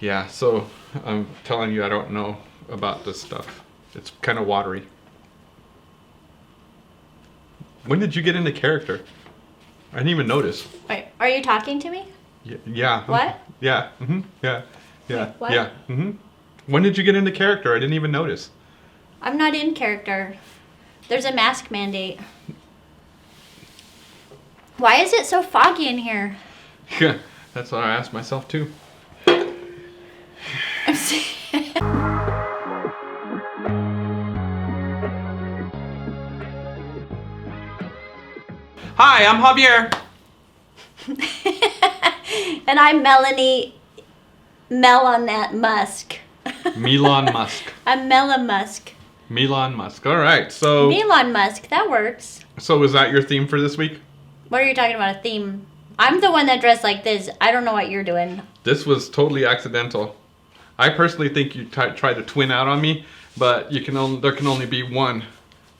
Yeah, so I'm telling you, I don't know about this stuff. It's kind of watery. When did you get into character? I didn't even notice. Wait, are you talking to me? Yeah. What? Yeah. Yeah. Yeah. Wait, what? Yeah. When did you get into character? I didn't even notice. I'm not in character. There's a mask mandate. Why is it so foggy in here? Yeah, that's what I asked myself too. Hi, I'm Javier. And I'm Melanie Melon Musk. Elon Musk. I'm Melon Musk. Elon Musk. All right, so... Elon Musk, that works. So is that your theme for this week? What are you talking about, a theme? I'm the one that dressed like this. I don't know what you're doing. This was totally accidental. I personally think you tried to twin out on me, but there can only be one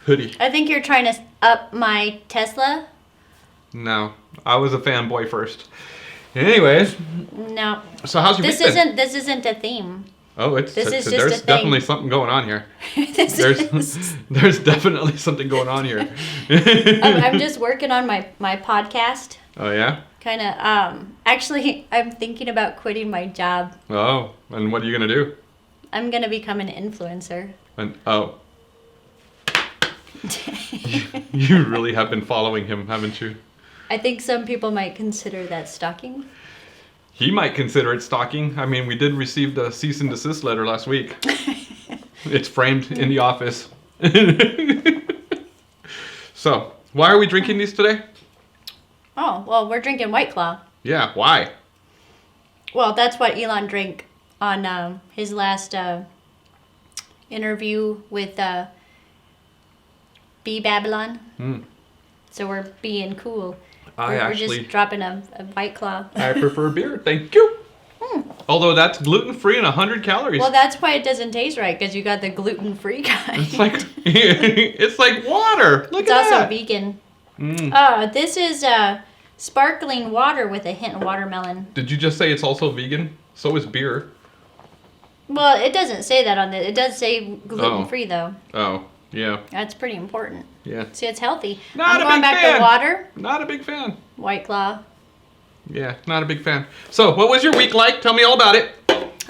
hoodie. I think you're trying to up my Tesla. No, I was a fanboy first. Anyways. No. So how's your week been? This isn't a theme. Oh, This is just there's a thing. definitely something going on here. There's definitely something going on here. I'm just working on my podcast. Oh yeah? Kind of. Actually, I'm thinking about quitting my job. Oh, and what are you gonna do? I'm gonna become an influencer. And you really have been following him, haven't you? I think some people might consider that stalking. He might consider it stalking. I mean, we did receive the cease and desist letter last week. It's framed in the office. So, why are we drinking these today? Oh, well, we're drinking White Claw. Yeah, why? Well, that's what Elon drank on his last interview with B Babylon. So we're being cool. We're just dropping a White Claw. I prefer beer, thank you. Although that's gluten-free and 100 calories. Well, that's why it doesn't taste right, because you got the gluten-free kind. It's like water. Look it's at also that. vegan. This is sparkling water with a hint of watermelon. Did you just say it's also vegan? So is beer. Well, it doesn't say that on it. It does say gluten-free, though. Oh, yeah. That's pretty important. Yeah. See, it's healthy. Not I'm a going big back fan. to water. Not a big fan. White Claw. Yeah, not a big fan. So, what was your week like? Tell me all about it.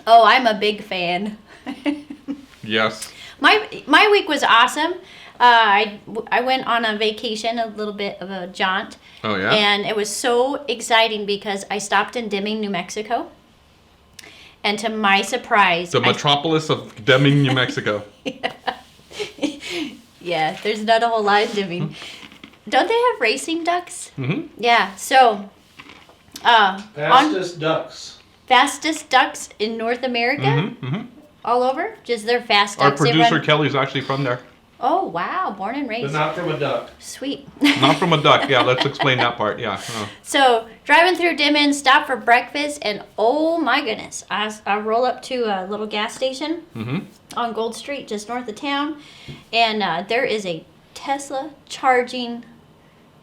Oh, I'm a big fan. Yes. My week was awesome. I went on a vacation, a little bit of a jaunt. Oh, yeah? And it was so exciting because I stopped in Deming, New Mexico. And to my surprise... The metropolis of Deming, New Mexico. Yeah, there's not a whole lot in Deming. Don't they have racing ducks? Mm-hmm. Yeah, so... Fastest ducks. Fastest ducks in North America? Mm-hmm. All over? Just they're fast Our ducks. They producer run- Kelly's actually from there. Oh, wow. Born and raised. But not from a duck. Sweet. Not from a duck. Yeah, let's explain that part. Yeah. So, driving through Dimmin, stop for breakfast, and oh my goodness, I roll up to a little gas station on Gold Street, just north of town, and there is a Tesla charging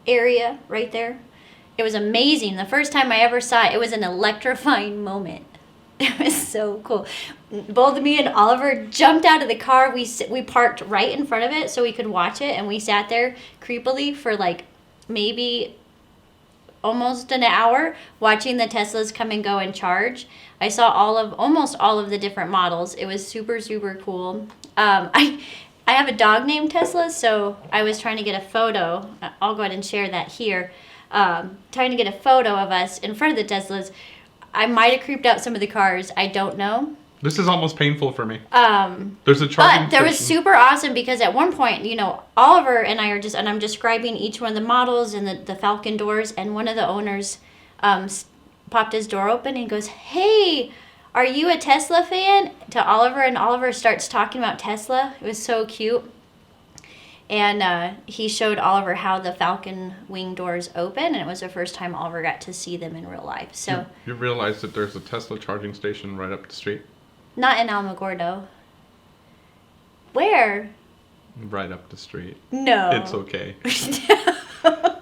area right there. It was amazing. The first time I ever saw it, it was an electrifying moment. It was so cool. Both me and Oliver jumped out of the car. We parked right in front of it so we could watch it, and we sat there creepily for like maybe almost an hour watching the Teslas come and go and charge. I saw almost all of the different models. It was super, super cool. I have a dog named Tesla, so I was trying to get a photo. I'll go ahead and share that here. Trying to get a photo of us in front of the Teslas. I might have creeped out some of the cars. I don't know. This is almost painful for me. There's a charging But there was station. super awesome because at one point, Oliver and I are I'm describing each one of the models and the Falcon doors, and one of the owners popped his door open and he goes, "Hey, are you a Tesla fan?" to Oliver, and Oliver starts talking about Tesla. It was so cute. And he showed Oliver how the Falcon wing doors open, and it was the first time Oliver got to see them in real life. So You realize that there's a Tesla charging station right up the street? not in Alamogordo. Where? Right up the street. No. It's okay.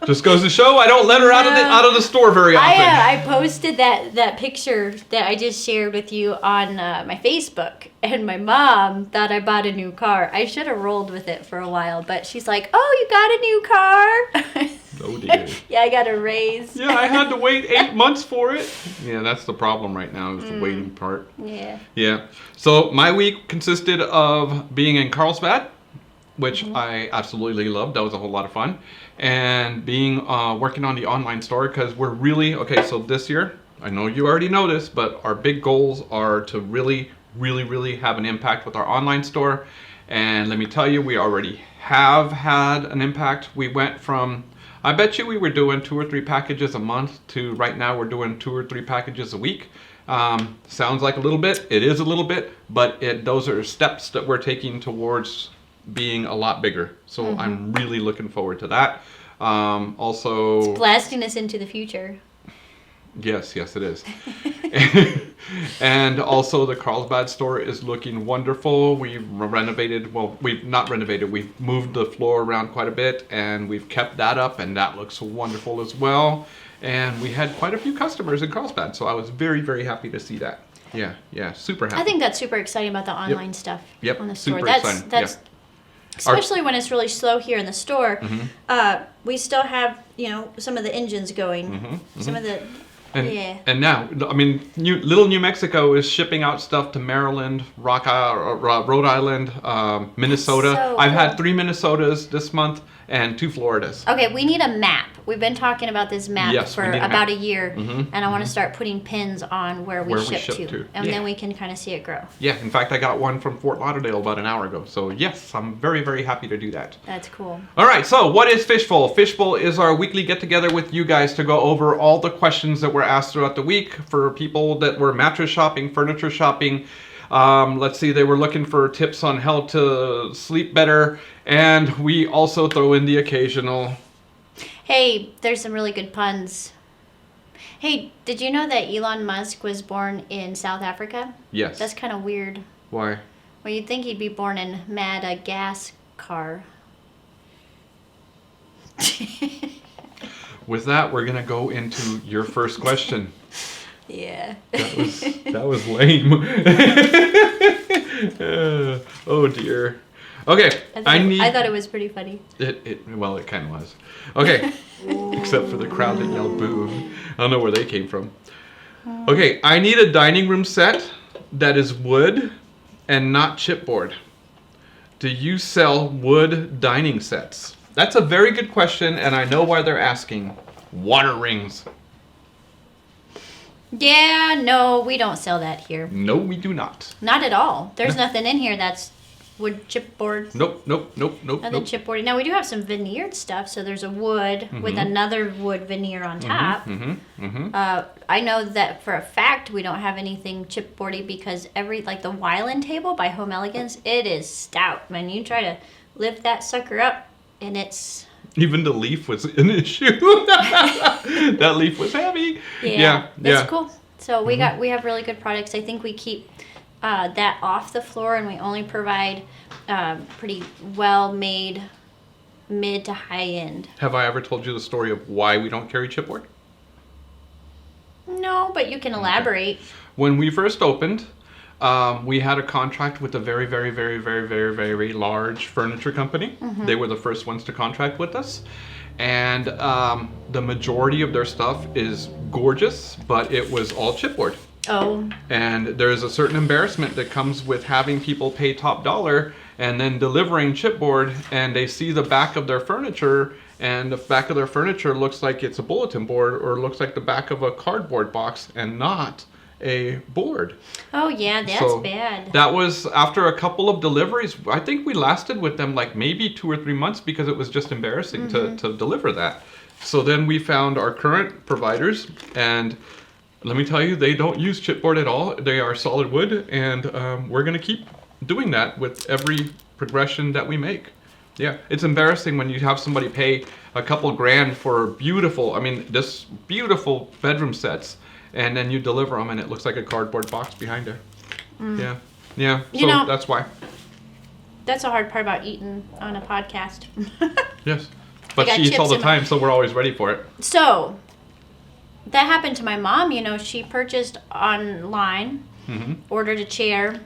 Just goes to show I don't let her out of the store very often. I posted that picture that I just shared with you on my Facebook, and my mom thought I bought a new car. I should have rolled with it for a while, but she's like, "Oh, you got a new car?" Oh dear. Yeah, I got a raise. Yeah, I had to wait 8 months for it. Yeah, that's the problem right now, is the waiting part. Yeah. Yeah. So my week consisted of being in Carlsbad, which I absolutely loved. That was a whole lot of fun. And being working on the online store, because we're really, okay, so this year, I know you already know this, but our big goals are to really, really, really have an impact with our online store. And let me tell you, we already have had an impact. We went from, I bet you we were doing 2 or 3 packages a month to right now we're doing 2 or 3 packages a week. Sounds like a little bit. It is a little bit, but those are steps that we're taking towards being a lot bigger. So I'm really looking forward to that. Also, it's blasting us into the future. Yes, it is. And also the Carlsbad store is looking wonderful. We've renovated, well, we've not renovated, we've moved the floor around quite a bit, and we've kept that up, and that looks wonderful as well. And we had quite a few customers in Carlsbad, so I was very, very happy to see that. Yeah, super happy. I think that's super exciting about the online stuff on the store. Super exciting. That's especially when it's really slow here in the store. We still have, some of the engines going. Some of the And now, I mean, little New Mexico is shipping out stuff to Maryland, Rhode Island, Minnesota. So I've had 3 Minnesotas this month and 2 Floridas. Okay, we need a map. We've been talking about this map for about a year, and I want to start putting pins on where we ship to. And then we can kind of see it grow. Yeah, in fact, I got one from Fort Lauderdale about an hour ago. So yes, I'm very, very happy to do that. That's cool. All right, so what is Fishbowl? Fishbowl is our weekly get-together with you guys to go over all the questions that were asked throughout the week for people that were mattress shopping, furniture shopping. Let's see, they were looking for tips on how to sleep better, and we also throw in the occasional. Hey, there's some really good puns. Hey, did you know that Elon Musk was born in South Africa? Yes. That's kind of weird. Why? Well, you'd think he'd be born in Madagascar. With that, we're gonna go into your first question. Yeah. That was lame. Oh dear. Okay, I thought it was pretty funny. Well, it kind of was. Okay, except for the crowd that yelled boo. I don't know where they came from. Okay, I need a dining room set that is wood and not chipboard. Do you sell wood dining sets? That's a very good question, and I know why they're asking. Water rings. Yeah, no, we don't sell that here. No, we do not. Not at all. There's nothing in here that's wood chipboard. Nope. Nothing chipboard. Now, we do have some veneered stuff, so there's a wood with another wood veneer on top. I know that for a fact we don't have anything chipboardy because the Wyland table by Home Elegance, it is stout. Man, you try to lift that sucker up, and it's... Even the leaf was an issue. That leaf was heavy. Yeah. It's cool. So we have really good products. I think we keep that off the floor, and we only provide pretty well-made mid to high end. Have I ever told you the story of why we don't carry chipboard? No, but you can elaborate. When we first opened, we had a contract with a very, very, very, very, very, very large furniture company. They were the first ones to contract with us. And the majority of their stuff is gorgeous, but it was all chipboard. Oh. And there's a certain embarrassment that comes with having people pay top dollar and then delivering chipboard, and they see the back of their furniture, and the back of their furniture looks like it's a bulletin board or looks like the back of a cardboard box and not a board. Oh yeah, that's bad. That was after a couple of deliveries. I think we lasted with them like maybe 2 or 3 months because it was just embarrassing to deliver that. So then we found our current providers, and let me tell you, they don't use chipboard at all. They are solid wood, and we're going to keep doing that with every progression that we make. Yeah, it's embarrassing when you have somebody pay a couple grand for this beautiful bedroom sets, and then you deliver them and it looks like a cardboard box behind it. Yeah. So that's why. That's the hard part about eating on a podcast. Yes. But she eats all the time, so we're always ready for it. So, that happened to my mom. You know, she purchased online, ordered a chair,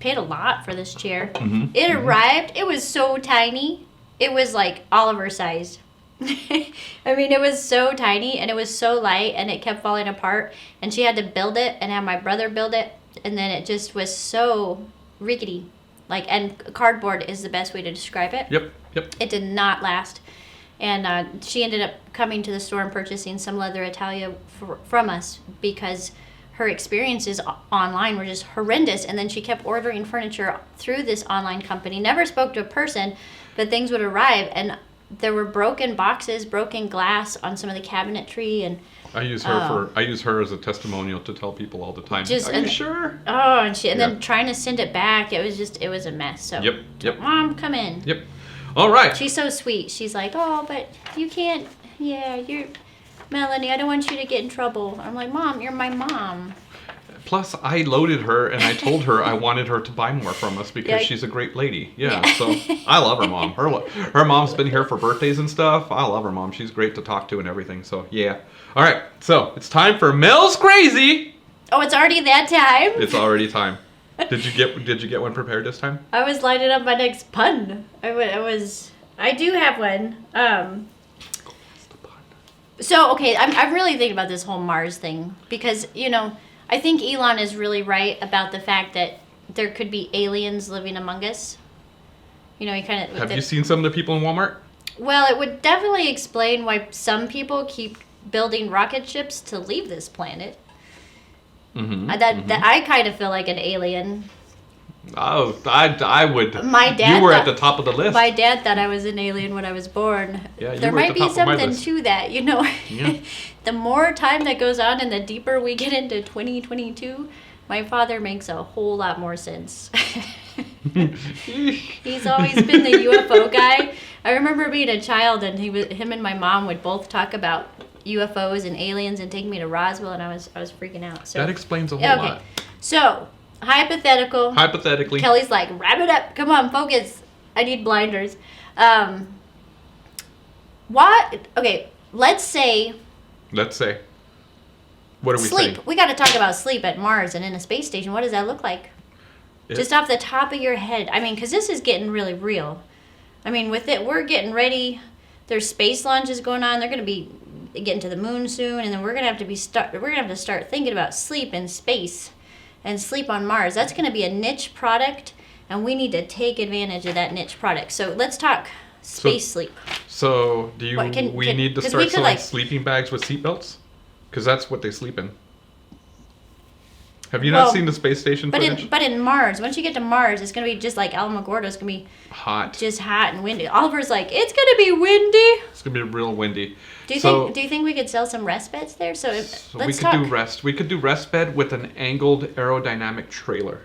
paid a lot for this chair. It arrived. It was so tiny. It was like Oliver sized. I mean, it was so tiny and it was so light and it kept falling apart. And she had to build it and have my brother build it. And then it just was so rickety. And cardboard is the best way to describe it. Yep. It did not last. And she ended up coming to the store and purchasing some leather Italia from us because her experiences online were just horrendous. And then she kept ordering furniture through this online company. Never spoke to a person, but things would arrive. And there were broken boxes, broken glass on some of the cabinetry. And I use her as a testimonial to tell people all the time. Are you sure? Oh, and then trying to send it back. It was a mess. So Yep. Mom, come in. Yep. All right. She's so sweet. She's like, oh, but you can't. Yeah, you're Melanie. I don't want you to get in trouble. I'm like, Mom, you're my mom. Plus, I loaded her and I told her I wanted her to buy more from us because she's a great lady. Yeah, so I love her mom. Her mom's been here for birthdays and stuff. I love her mom. She's great to talk to and everything. So, yeah. All right, so it's time for Mel's Crazy. Oh, it's already that time? It's already time. Did you get one prepared this time? I was lining up my next pun. I do have one. So, okay, I'm really thinking about this whole Mars thing because, you know, I think Elon is really right about the fact that there could be aliens living among us. You know, Have you seen some of the people in Walmart? Well, it would definitely explain why some people keep building rocket ships to leave this planet. That I kind of feel like an alien. Oh, I would. My dad. You were at the top of the list. My dad thought I was an alien when I was born. Yeah, there might be something to that, you know. Yeah. The more time that goes on and the deeper we get into 2022, my father makes a whole lot more sense. He's always been the UFO guy. I remember being a child and him and my mom would both talk about UFOs and aliens and take me to Roswell, and I was freaking out. So that explains a whole lot. So, hypothetically. Kelly's like, wrap it up. Come on, focus. I need blinders. Okay, let's say. What are we saying? Sleep. We got to talk about sleep at Mars and in a space station. What does that look like? Just off the top of your head. I mean, because this is getting really real. I mean, with it, we're getting ready. There's space launches going on. They're going to be getting to the moon soon, and then we're going to have to start thinking about sleep in space and sleep on Mars. That's going to be a niche product, and we need to take advantage of that niche product. So let's talk space sleep. So we need to start selling sleeping bags with seatbelts? Because that's what they sleep in. Have you not seen the space station footage? But in Mars, once you get to Mars, it's going to be just like Alamogordo. It's going to be hot. Just hot and windy. Oliver's like, it's going to be windy. It's going to be real windy. Do you think we could sell some rest beds there? We could do rest bed with an angled aerodynamic trailer.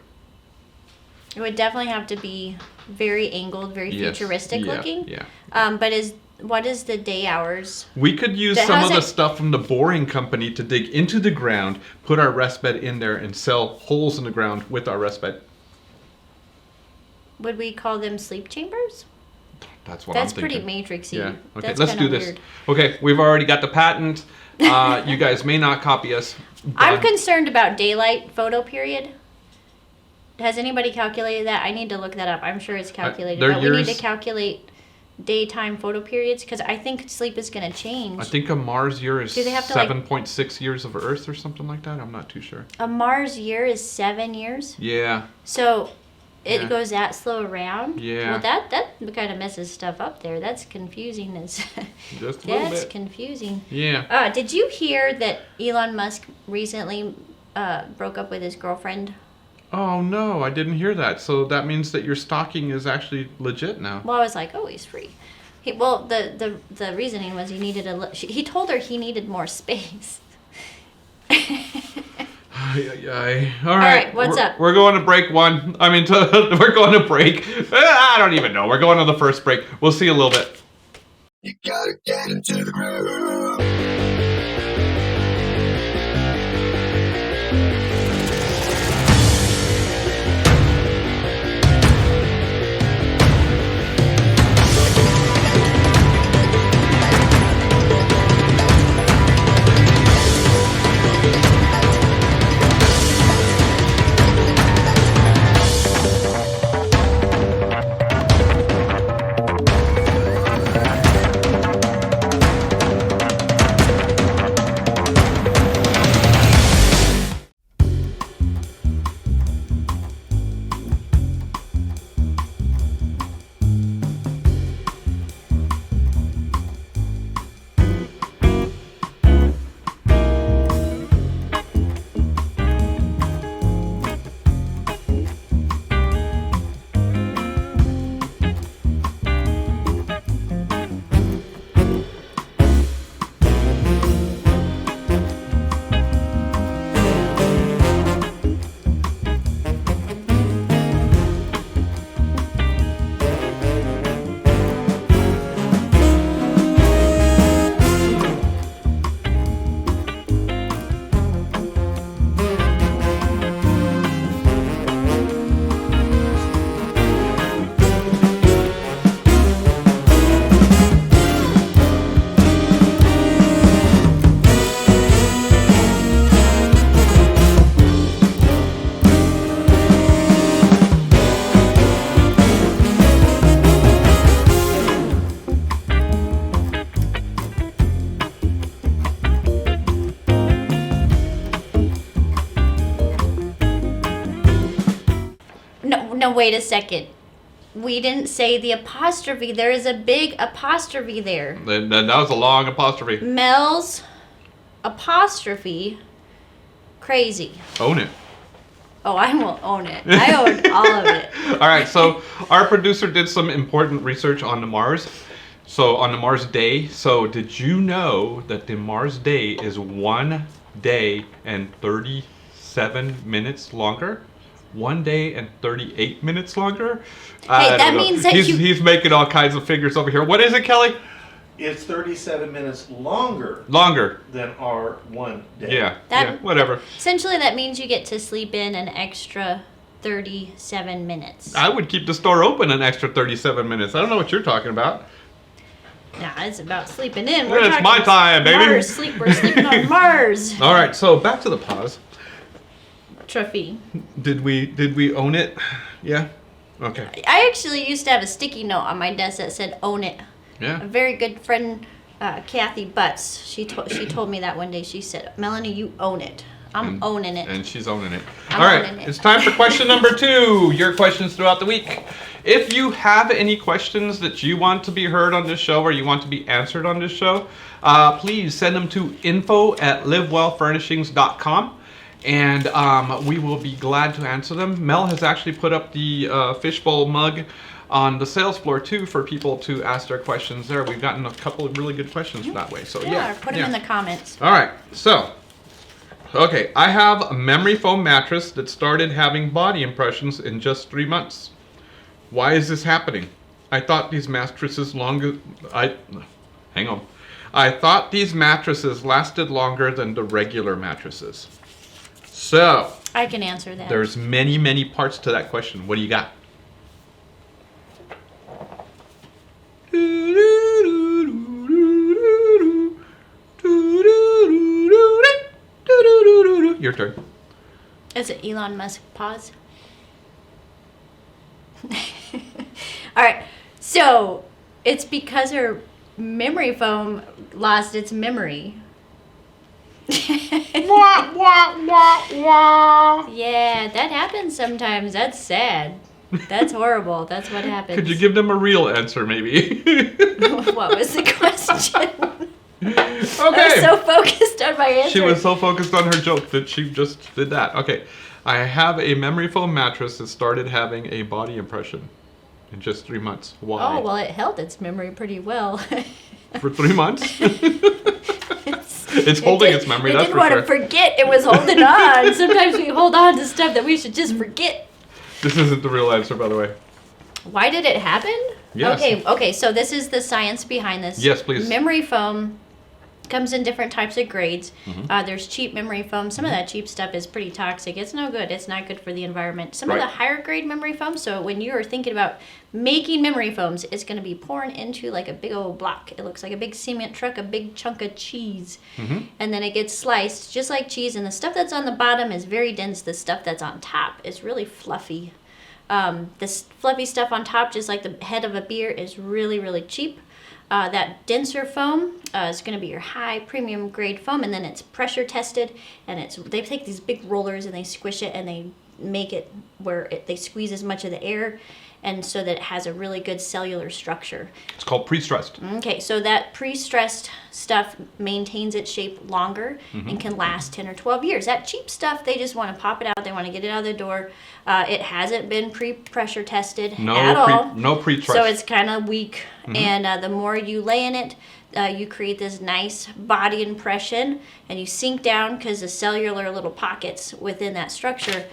It would definitely have to be very angled, very futuristic looking. Yeah. But what is the day hours? We could use some of the stuff from the Boring Company to dig into the ground, put our rest bed in there, and sell holes in the ground with our rest bed. Would we call them sleep chambers? That's what I'm thinking. That's pretty Matrixy. Yeah. Okay, That's let's do this. Weird. Okay, we've already got the patent. You guys may not copy us. I'm concerned about daylight photo period. Has anybody calculated that? I need to look that up. I'm sure it's calculated. But we need to calculate daytime photo periods because I think sleep is going to change. I think a Mars year is 7.6 years of Earth or something like that. I'm not too sure. A Mars year is 7 years? Yeah. So it goes that slow around? Yeah. Well, that kind of messes stuff up there. That's confusing. Just a little bit. That's confusing. Yeah. Did you hear that Elon Musk recently broke up with his girlfriend? Oh, no, I didn't hear that. So that means that your stalking is actually legit now. Well, I was like, oh, he's free. The reasoning was he told her he needed more space. All right, what's up? We're going to break one. We're going to break. I don't even know. We're going to the first break. We'll see you a little bit. You gotta get into the groove. No, wait a second. We didn't say the apostrophe. There is a big apostrophe there. That was a long apostrophe. Mel's apostrophe crazy. Own it. Oh, I will own it. I own all of it. All right, so our producer did some important research on the Mars. So on the Mars day. So did you know that the Mars day is 1 day and 37 minutes longer? 1 day and 38 minutes longer? Hey, that means that he's making all kinds of figures over here. What is it, Kelly? It's 37 minutes longer Longer. than our 1 day. Yeah, whatever. Essentially, that means you get to sleep in an extra 37 minutes. I would keep the store open an extra 37 minutes. I don't know what you're talking about. Nah, it's about sleeping in. Yeah, it's my time, baby. Mars sleep. We're sleeping on Mars. All right, so back to the pause. Trophy. Did we own it? Yeah? Okay. I actually used to have a sticky note on my desk that said "Own it." A Yeah. very good friend, Kathy Butts. She told me that one day. She said, "Melanie, you own it. I'm owning it." And she's owning it. I'm All right, owning it. it's time for question number 2. Your questions throughout the week. If you have any questions that you want to be heard on this show or you want to be answered on this show, please send them to info@livewellfurnishings.com. And we will be glad to answer them. Mel has actually put up the Fishbowl mug on the sales floor too for people to ask their questions there. We've gotten a couple of really good questions that way. So Yeah, put them in the comments. All right, so, okay, I have a memory foam mattress that started having body impressions in just 3 months. Why is this happening? I thought these mattresses I thought these mattresses lasted longer than the regular mattresses. So, I can answer that. there's many, many parts to that question. What do you got? Your turn. Is it Elon Musk pause? All right. So it's because her memory foam lost its memory. Wah, wah, wah, wah. Yeah, that happens sometimes. That's sad. That's horrible. That's what happens. Could you give them a real answer, maybe? What was the question? I was Okay. so focused on my answer. She was so focused on her joke that she just did that. Okay. I have a memory foam mattress that started having a body impression in just 3 months. Why? Oh, well, it held its memory pretty well. For 3 months? It's holding its memory, It that's didn't for want sure. to forget it was holding on. Sometimes we hold on to stuff that we should just forget. This isn't the real answer, by the way. Why did it happen? Yes. Okay, so this is the science behind this. Yes, please. Memory foam comes in different types of grades. Mm-hmm. There's cheap memory foam. Some of that cheap stuff is pretty toxic. It's no good. It's not good for the environment. Some of Right. the higher grade memory foam, so when you're thinking about making memory foams, it's going to be pouring into like a big old block. It looks like a big cement truck, a big chunk of cheese. Mm-hmm. And then it gets sliced just like cheese. And the stuff that's on the bottom is very dense. The stuff that's on top is really fluffy. This fluffy stuff on top, just like the head of a beer, is really, really cheap. That denser foam is going to be your high premium grade foam, and then it's pressure tested, and they take these big rollers and they squish it and they make it where they squeeze as much of the air, and so that it has a really good cellular structure. It's called pre-stressed. Okay, so that pre-stressed stuff maintains its shape longer and can last 10 or 12 years. That cheap stuff, they just want to pop it out. They want to get it out of the door. It hasn't been pre-pressure tested at all. No pre-stress. So it's kind of weak. And the more you lay in it, you create this nice body impression, and you sink down because the cellular little pockets within that structure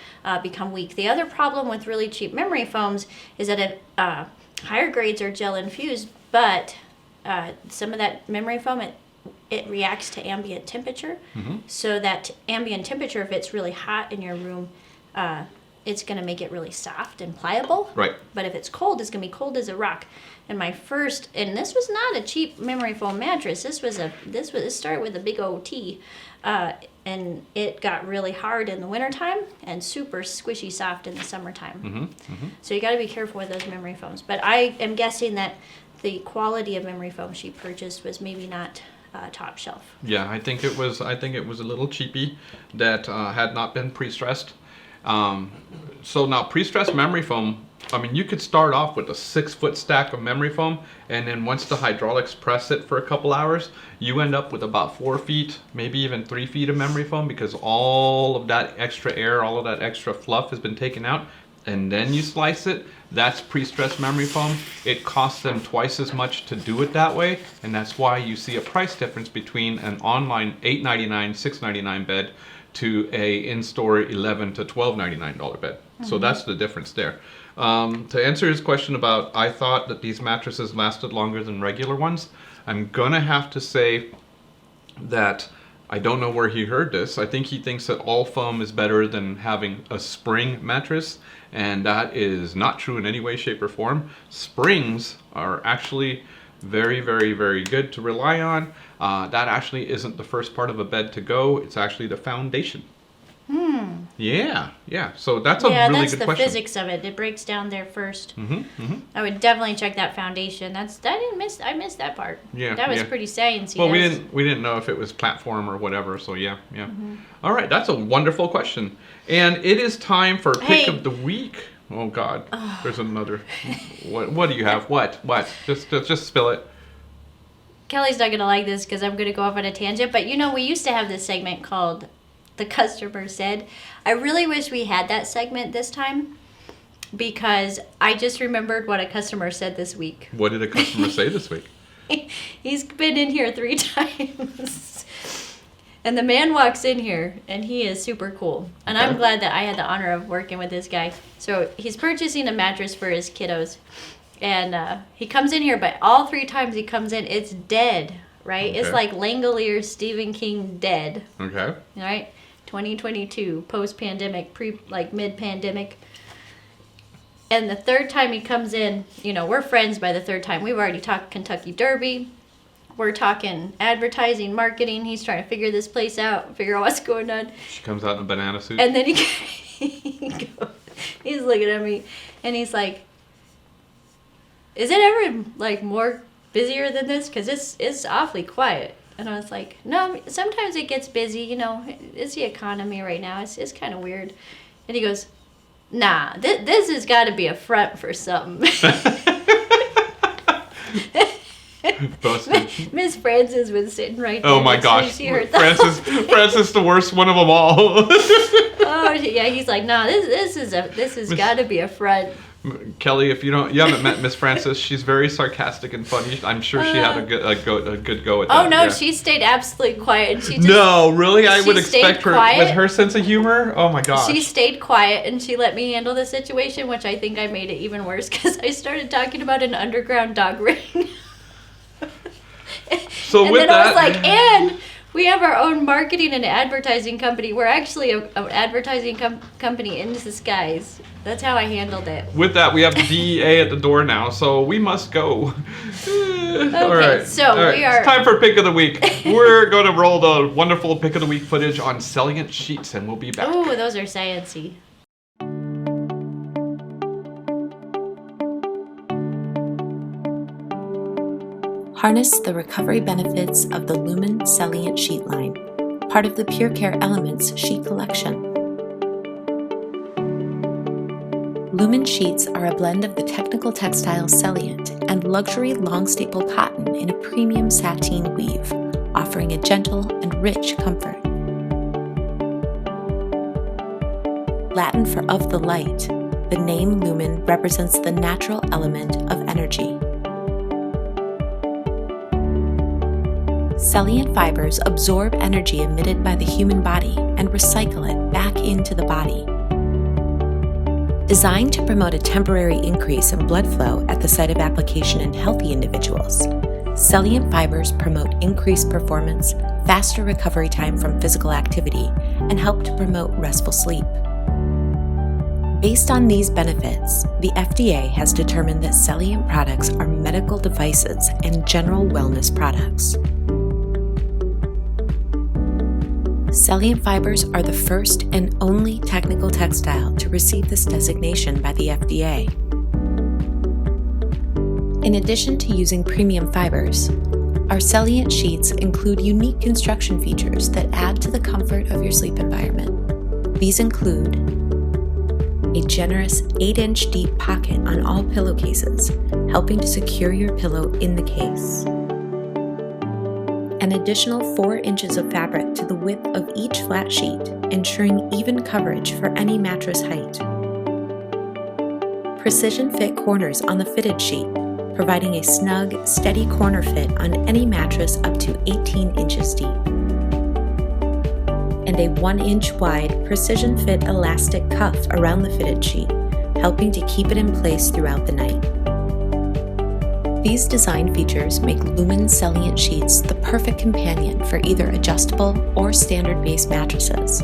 become weak. The other problem with really cheap memory foams is that higher grades are gel infused, but some of that memory foam, it reacts to ambient temperature. So that ambient temperature, if it's really hot in your room, it's going to make it really soft and pliable. Right. But if it's cold, it's going to be cold as a rock. And this was not a cheap memory foam mattress. This started with a big OT, and it got really hard in the wintertime and super squishy soft in the summertime. So you got to be careful with those memory foams. But I am guessing that the quality of memory foam she purchased was maybe not top shelf. Yeah, I think it was a little cheapy that had not been pre-stressed. So now pre-stressed memory foam I mean, you could start off with a 6-foot stack of memory foam, and then once the hydraulics press it for a couple hours, you end up with about 4 feet, maybe even 3 feet of memory foam, because all of that extra air, all of that extra fluff has been taken out, and then you slice it. That's pre-stressed memory foam. It costs them twice as much to do it that way, and that's why you see a price difference between an online $8.99, $6.99 bed to a in-store $11 to $12.99 bed. So that's the difference there. To answer his question about, I thought that these mattresses lasted longer than regular ones, I'm gonna have to say that I don't know where he heard this. I think he thinks that all foam is better than having a spring mattress, and that is not true in any way, shape, or form. Springs are actually very, very, very good to rely on. That actually isn't the first part of a bed to go. It's actually the foundation. Yeah. So that's a really good question. Yeah, that's the physics of it. It breaks down there first. I would definitely check that foundation. I missed that part. Yeah, that was yeah. pretty sciencey. Well, we didn't know if it was platform or whatever. So yeah. All right, that's a wonderful question, and it is time for pick of the week. Oh God, there's another. What do you have? What? Just spill it. Kelly's not gonna like this because I'm gonna go off on a tangent. But we used to have this segment called "The Customer Said." I really wish we had that segment this time, because I just remembered what a customer said this week. What did a customer say this week? He's been in here 3 times. And the man walks in here, and he is super cool. And I'm glad that I had the honor of working with this guy. So he's purchasing a mattress for his kiddos. And he comes in here, but all 3 times he comes in, it's dead, right? Okay. It's like Langolier Stephen King dead. Okay. All right? 2022, post-pandemic, mid-pandemic. And the 3rd time he comes in, we're friends by the 3rd time. We've already talked Kentucky Derby. We're talking advertising, marketing. He's trying to figure this place out, figure out what's going on. She comes out in a banana suit. And then he's looking at me, and he's like, "Is it ever more busier than this? Because it's awfully quiet." And I was like, "No, sometimes it gets busy. It's the economy right now. It's kind of weird." And he goes, "Nah, this has got to be a front for something." Busted. Miss Frances was sitting right there. Oh my gosh, she heard Frances, the worst one of them all. Oh yeah, he's like, "Nah, this has got to be a front." Kelly, if you haven't met Miss Frances, she's very sarcastic and funny. I'm sure she had a good go at that. Oh no, yeah. she stayed absolutely quiet. And she just, no, really, I would stayed expect her quiet. with her sense of humor. Oh my gosh. She stayed quiet, and she let me handle the situation, which I think I made it even worse because I started talking about an underground dog ring. So and with then that, I was like, and we have our own marketing and advertising company. We're actually an advertising company in disguise. That's how I handled it. with that, we have the DEA at the door now, so we must go. All right. So we are. It's time for pick of the week. We're going to roll the wonderful pick of the week footage on Celiant sheets, and we'll be back. Oh, those are sciencey. Harness the recovery benefits of the Lumen Celiant sheet line, part of the PureCare Elements sheet collection. Lumen sheets are a blend of the technical textile Celiant and luxury long staple cotton in a premium sateen weave, offering a gentle and rich comfort. Latin for of the light, the name Lumen represents the natural element of energy. Celiant fibers absorb energy emitted by the human body and recycle it back into the body. Designed to promote a temporary increase in blood flow at the site of application in healthy individuals, Celiant fibers promote increased performance, faster recovery time from physical activity, and help to promote restful sleep. Based on these benefits, the FDA has determined that Celiant products are medical devices and general wellness products. Celiant fibers are the first and only technical textile to receive this designation by the FDA. In addition to using premium fibers, our Celiant sheets include unique construction features that add to the comfort of your sleep environment. These include a generous 8-inch deep pocket on all pillowcases, helping to secure your pillow in the case. An additional 4 inches of fabric to the width of each flat sheet, ensuring even coverage for any mattress height. Precision fit corners on the fitted sheet, providing a snug, steady corner fit on any mattress up to 18 inches deep. And a 1-inch wide precision fit elastic cuff around the fitted sheet, helping to keep it in place throughout the night. These design features make Lumen Celiant sheets the perfect companion for either adjustable or standard base mattresses.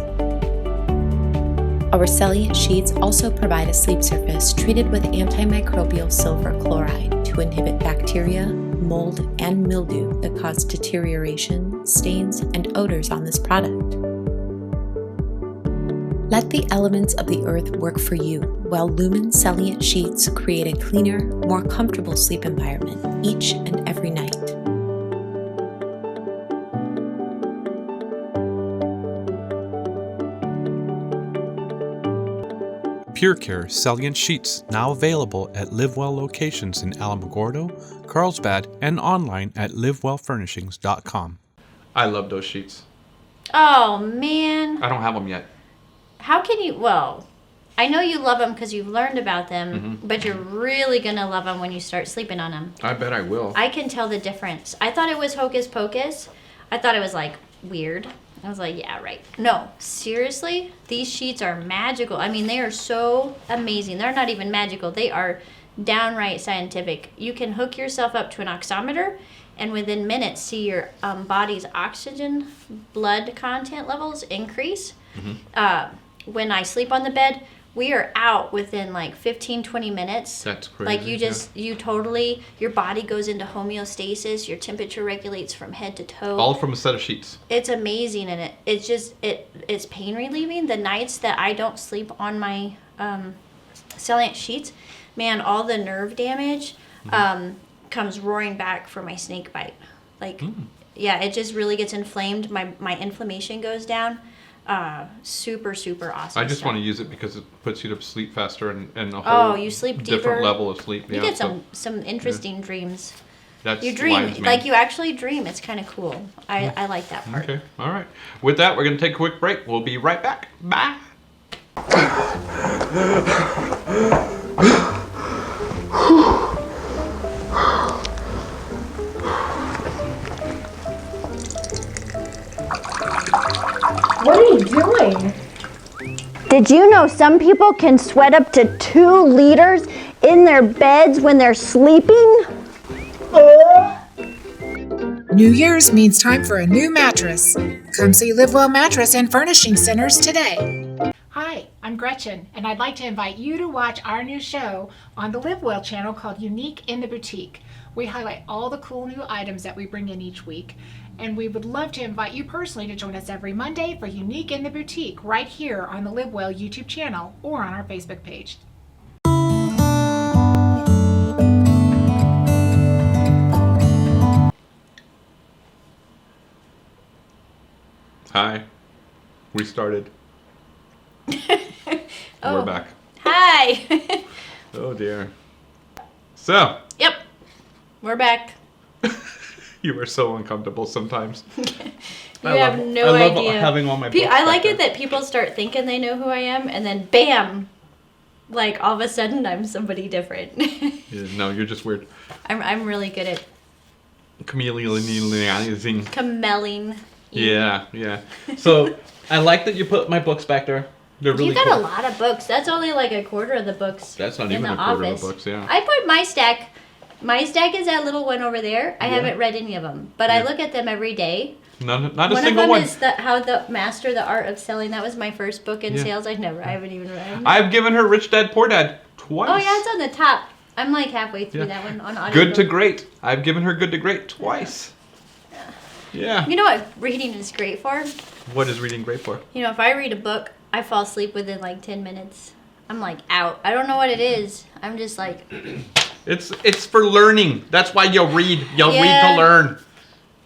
Our Celiant sheets also provide a sleep surface treated with antimicrobial silver chloride to inhibit bacteria, mold, and mildew that cause deterioration, stains, and odors on this product. Let the elements of the earth work for you, while Lumen Celiant sheets create a cleaner, more comfortable sleep environment each and every night. PureCare Celiant sheets now available at LiveWell locations in Alamogordo, Carlsbad, and online at livewellfurnishings.com. I love those sheets. Oh, man. I don't have them yet. How can you... Well, I know you love them because you've learned about them, but you're really going to love them when you start sleeping on them. I bet I will. I can tell the difference. I thought it was hocus pocus. I thought it was, like, weird. I was like, yeah, right. No, seriously, these sheets are magical. I mean, they are so amazing. They're not even magical. They are downright scientific. You can hook yourself up to an oximeter and within minutes see your body's oxygen blood content levels increase. When I sleep on the bed, we are out within like 15, 20 minutes. That's crazy. Like you totally, your body goes into homeostasis, your temperature regulates from head to toe. All from a set of sheets. It's amazing, and it's pain relieving. The nights that I don't sleep on my Celiant sheets, man, all the nerve damage comes roaring back for my snake bite. Like, yeah, it just really gets inflamed. My inflammation goes down. Super, super awesome. I just stuff. want to use it because it puts you to sleep faster and a whole you sleep different deeper. level of sleep. You get some interesting dreams. That's You dream, wise, man. like you actually dream. It's kind of cool. I like that part. Okay, all right. With that, we're going to take a quick break. We'll be right back. Bye. What are you doing? Did you know some people can sweat up to 2 liters in their beds when they're sleeping? New Year's means time for a new mattress. Come see Well Mattress and Furnishing Centres today. Hi, I'm Gretchen, and I'd like to invite you to watch our new show on the LiveWell channel called Unique in the Boutique. We highlight all the cool new items that we bring in each week, and we would love to invite you personally to join us every Monday for Unique in the Boutique right here on the LiveWell YouTube channel or on our Facebook page. Hi. We started. Oh. We're back. Hi. Oh, dear. So, Yep. We're back. you are so uncomfortable sometimes. You have no I love idea. having all my books I like back it there. that people start thinking they know who I am, and then bam, like all of a sudden I'm somebody different. Yeah, no, you're just weird. I'm really good at Chameleonizing. camelling. Yeah, yeah. So, I like that you put my books back there. They're really You got cool. a lot of books. That's only like a quarter of the books. That's not in even the a quarter office. of the books, yeah. I put my stack. My stack is that little one over there. I Yeah. haven't read any of them, but I Yeah. look at them every day. Not a One of single them one. is How the Master the Art of Selling. That was my first book in Yeah. sales. I haven't even read. I've given her Rich Dad Poor Dad twice. Oh yeah, it's on the top. I'm like halfway through Yeah. that one on audio. Good to Great. I've given her Good to Great twice. Yeah. You know what reading is great for? What is reading great for? You know, if I read a book, I fall asleep within like 10 minutes. I'm like out. I don't know what it is. I'm just like, It's for learning. That's why you'll read. You'll read Yeah. to learn.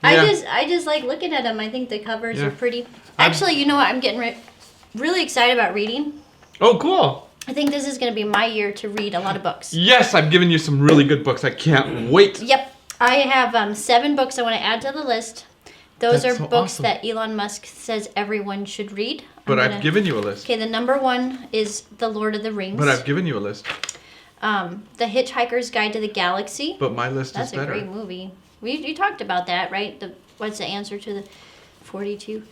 Yeah. I just like looking at them. I think the covers Yeah. are pretty. Actually, you know what? I'm getting really excited about reading. Oh, cool. I think this is going to be my year to read a lot of books. Yes, I've given you some really good books. I can't wait. Yep. I have 7 books I want to add to the list. Those That's are so books awesome. that Elon Musk says everyone should read. But I've given you a list. Okay, the number 1 is The Lord of the Rings. But I've given you a list. The Hitchhiker's Guide to the Galaxy. But my list That's is better. a great movie. You talked about that, right? What's the answer to the 42?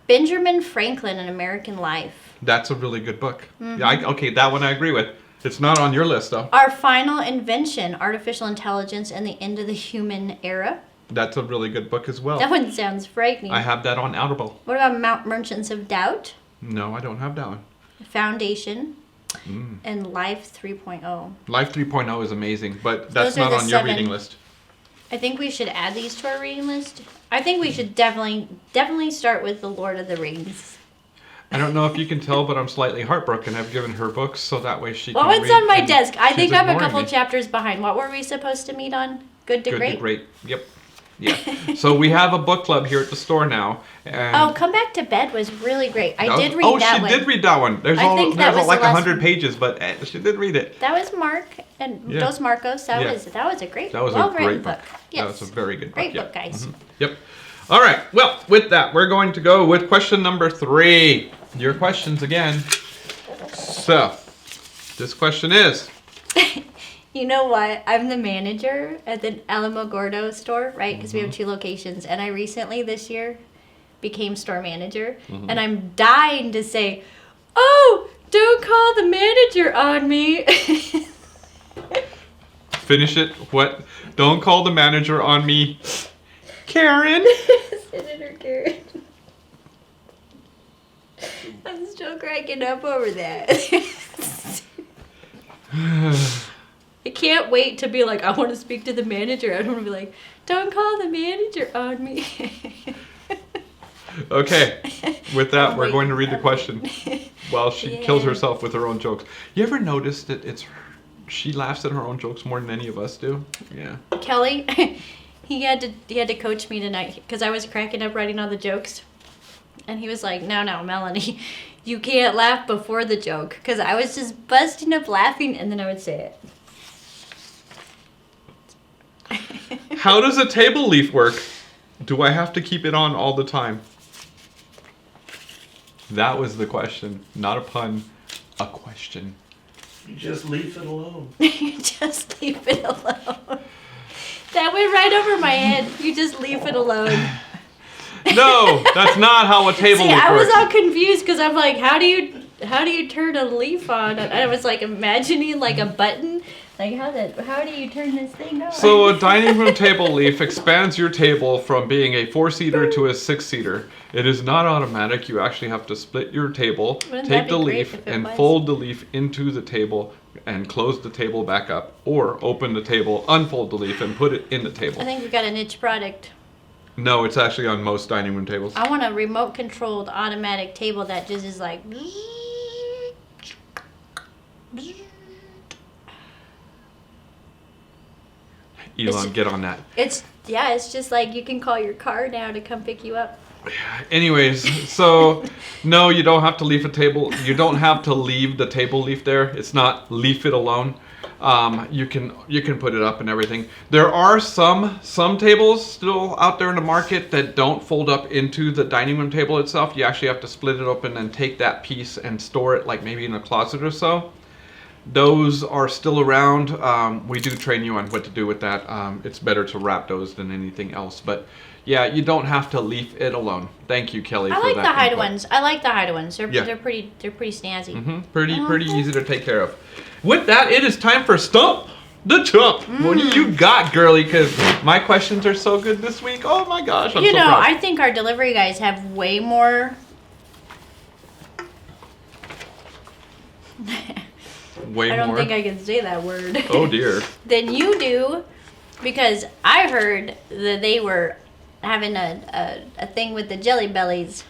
Benjamin Franklin, An American Life. That's a really good book. Mm-hmm. Yeah, okay, that one I agree with. It's not on your list, though. Our Final Invention, Artificial Intelligence and the End of the Human Era. That's a really good book as well. That one sounds frightening. I have that on Audible. What about Merchants of Doubt? No, I don't have that one. Foundation. And Life 3.0. Life 3.0 is amazing, but that's Those are not the on your 7. reading list. I think we should add these to our reading list. I think we should definitely start with The Lord of the Rings. I don't know if you can tell, but I'm slightly heartbroken. I've given her books so that way she can Well, it's read, on my and desk. I she's think I'm a ignoring couple me. chapters behind. What were we supposed to meet on? Good to Good Great? to great. Yep. Yeah. So we have a book club here at the store now. And Oh, Come Back to Bed was really great. I did read that one. she did read that one. There's I think that was like the last 100 one. pages, but she did read it. That was Mark and Yeah. Dos Marcos. That Yeah. was a great, That was a well-written great book. Yes. That was a very good book. Great yeah. book, guys. Mhm. Yep. All right. Well, with that, we're going to go with question number 3. Your questions again. So, this question is. You know what? I'm the manager at the Alamogordo store, right? Because we have Mm-hmm. 2 locations. And I recently, this year, became store manager. Mm-hmm. And I'm dying to say, oh, don't call the manager on me. Finish it. What? Don't call the manager on me. Karen. Senator Karen. I'm still cracking up over that. I can't wait to be like, I want to speak to the manager. I don't want to be like, don't call the manager on me. Okay. With that, I'm we're going to waiting. read the question while she kills Yeah. herself with her own jokes. You ever notice that she laughs at her own jokes more than any of us do? Yeah. Kelly, he had to coach me tonight because I was cracking up writing all the jokes. And he was like, no, Melanie, you can't laugh before the joke. Because I was just busting up laughing and then I would say it. How does a table leaf work? Do I have to keep it on all the time? That was the question. Not a pun. A question. You just leave it alone. You just leave it alone. That went right over my head. You just leave it alone. No, that's not how a table See, leaf I was works. all confused because I'm like, how do you turn a leaf on? And I was like imagining like a button. Like how do you turn this thing on? So a dining room table leaf expands your table from being a 4-seater to a 6-seater. It is not automatic. You actually have to split your table, Wouldn't that take be the great leaf, if it and was? fold the leaf into the table and close the table back up. Or open the table, unfold the leaf, and put it in the table. I think we got a niche product. No, it's actually on most dining room tables. I want a remote controlled automatic table that just is like. Elon, get on that. It's just like you can call your car now to come pick you up. Anyways, so no, you don't have to leave a table. You don't have to leave the table leaf there. It's not leave it alone. You can put it up and everything. There are some tables still out there in the market that don't fold up into the dining room table itself. You actually have to split it open and take that piece and store it like maybe in a closet or so. Those are still around. We do train you on what to do with that. It's better to wrap those than anything else. But yeah, you don't have to leave it alone. Thank you, Kelly, I for like that the hide input. ones. I like the hide ones. They're Yeah. they're pretty snazzy. Pretty easy to take care of. With that, it is time for Stump the Chump. What do you got, girly? Because my questions are so good this week. Oh my gosh, I'm You so know, proud. I think our delivery guys have way more. Way I don't more. think I can say that word. Oh dear. Than you do, because I heard that they were having a thing with the Jelly Bellies.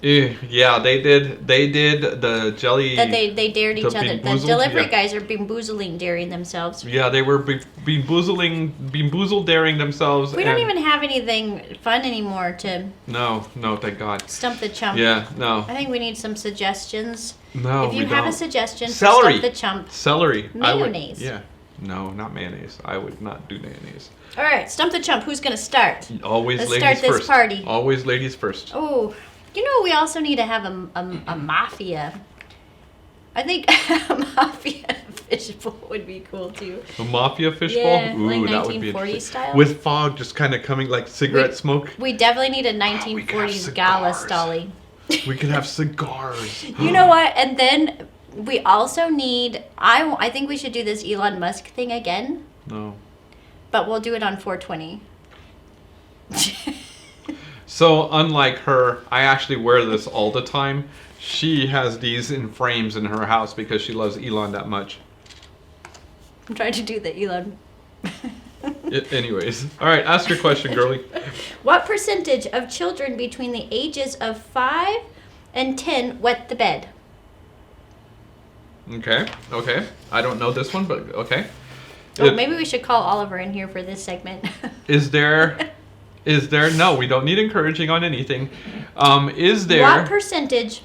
Yeah, they did the jelly. That they dared each the other. The bean-boozled, delivery yeah. guys are bean-boozling, daring themselves. Yeah, they were bean-boozled daring themselves. We don't even have anything fun anymore to No, thank God. Stump the Chump. Yeah, no. I think we need some suggestions. No, if you we have don't. a suggestion Celery. for Stump the Chump. Celery. Mayonnaise. Yeah. No, not mayonnaise. I would not do mayonnaise. All right, Stump the Chump. Who's going to start? Always Let's ladies start this first. party. Always ladies first. Oh, you know, we also need to have a mafia. I think a mafia fishbowl would be cool too. A mafia fishbowl? Yeah, Ooh, like that would be 1940 interesting. style. With fog just kind of coming like cigarette smoke. We definitely need a we could have 1940s gala cigars. stolly. We could have cigars. You know what? And then we also need. I think we should do this Elon Musk thing again, No. but we'll do it on 420. So unlike her, I actually wear this all the time. She has these in frames in her house because she loves Elon that much. I'm trying to do the Elon. Anyways. All right, ask your question, girlie. What percentage of children between the ages of 5 and 10 wet the bed? Okay. I don't know this one, but okay. Oh, maybe we should call Oliver in here for this segment. Is there, no, we don't need encouraging on anything. Is there... What percentage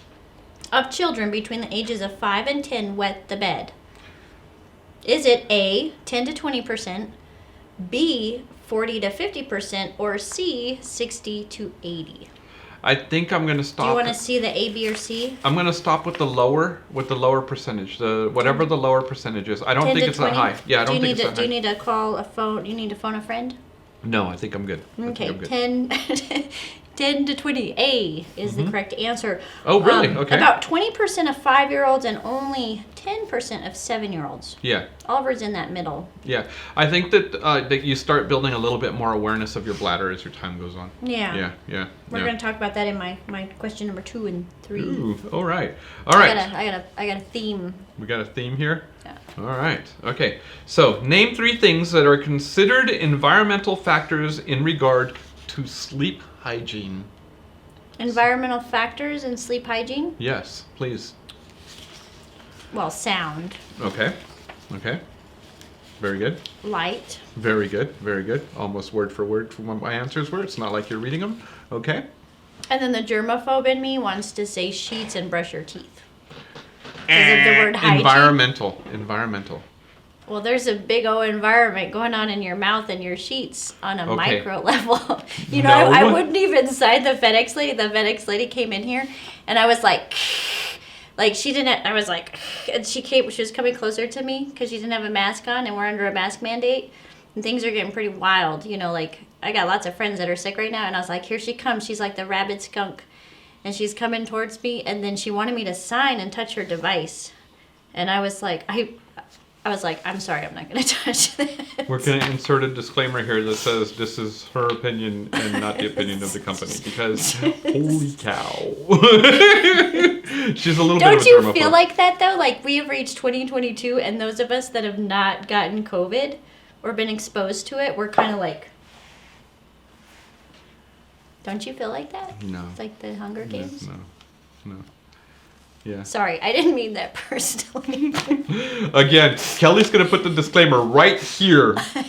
of children between the ages of 5 and 10 wet the bed? Is it A, 10 to 20%, B, 40 to 50%, or C, 60 to 80? I think I'm going to stop... Do you want to see the A, B, or C? I'm going to stop with the lower percentage. Whatever the lower percentage is. I don't 10 think to it's 20? that high. Yeah, I don't think it's that high. Do you need to call a phone? You need to phone a friend? No, I think I'm good. Okay, I think I'm good. 10 to 20. A is the correct answer. Oh, really? Okay. About 20% of 5-year-olds and only 10% of 7-year-olds. Yeah. Oliver's in that middle. Yeah. I think that you start building a little bit more awareness of your bladder as your time goes on. Yeah. Yeah. We're going to talk about that in my question number 2 and 3. Ooh, all right. All right. I got a theme. We got a theme here? Yeah. All right. Okay. So, name 3 things that are considered environmental factors in regard to sleep hygiene. Environmental factors in sleep hygiene? Yes, please. Well, sound, Okay. Very good. light, Very good. Almost word for word from what my answers were. It's not like you're reading them. Okay. and then the germaphobe in me wants to say sheets and brush your teeth. Because of the word hygiene. Environmental. Well, there's a big old environment going on in your mouth and your sheets on a Okay. micro level. You know, No. I wouldn't even sign the FedEx lady. The FedEx lady came in here, and I was like she didn't. I was like, and she was coming closer to me because she didn't have a mask on, and we're under a mask mandate, and things are getting pretty wild. You know, like I got lots of friends that are sick right now, and I was like, here she comes. She's like the rabid skunk, and she's coming towards me, and then she wanted me to sign and touch her device, and I was like, I was like, I'm sorry, I'm not going to touch this. We're going to insert a disclaimer here that says this is her opinion and not the opinion of the company because holy cow. She's a little bit of a Don't you germaphobe. feel like that though? Like we have reached 2022 and those of us that have not gotten COVID or been exposed to it, we're kind of like, don't you feel like that? No. It's like the Hunger Games? No. Yeah. Sorry, I didn't mean that personally. Again, Kelly's going to put the disclaimer right here. Some